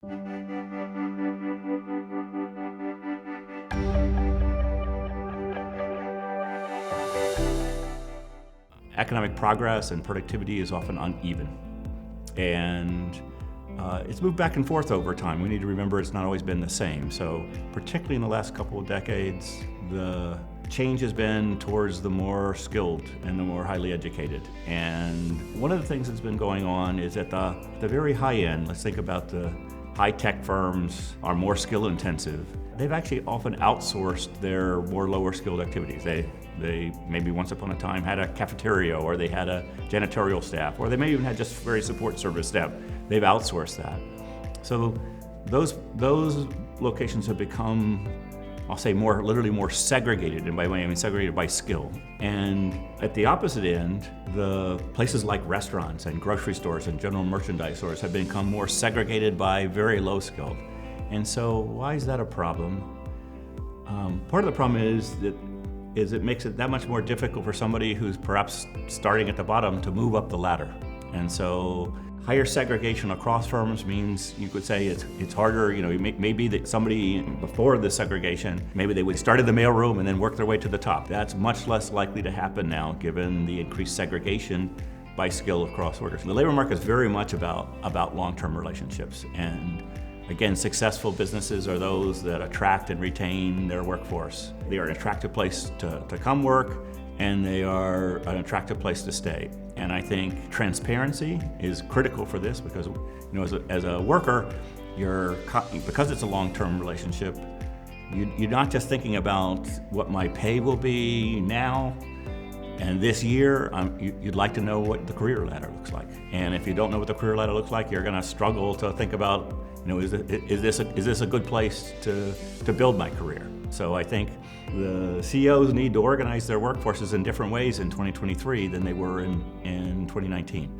Economic progress and productivity is often uneven, and it's moved back and forth over time. We need to remember it's not always been the same. So particularly in the last couple of decades, the change has been towards the more skilled and the more highly educated. And one of the things that's been going on is at the very high end, let's think about the high-tech firms are more skill intensive. They've actually often outsourced their more lower skilled activities. They maybe once upon a time had a cafeteria, or they had a janitorial staff, or they may even had just very support service staff. They've outsourced that. So those locations have become, I'll say, literally more segregated, and by the way I mean segregated by skill. And at the opposite end, the places like restaurants and grocery stores and general merchandise stores have become more segregated by very low skilled. And so why is that a problem? Part of the problem is it makes it that much more difficult for somebody who's perhaps starting at the bottom to move up the ladder. And so higher segregation across firms means you could say it's harder. Maybe that somebody before the segregation, maybe they would start in the mailroom and then work their way to the top. That's much less likely to happen now, given the increased segregation by skill across orders. The labor market is very much about long-term relationships. And again, successful businesses are those that attract and retain their workforce. They are an attractive place to come work, and they are an attractive place to stay. And I think transparency is critical for this, because as a worker, because it's a long-term relationship, you're not just thinking about what my pay will be now and this year. You'd like to know what the career ladder looks like. And if you don't know what the career ladder looks like, you're going to struggle to think about, is this a good place to build my career? So I think the CEOs need to organize their workforces in different ways in 2023 than they were in 2019.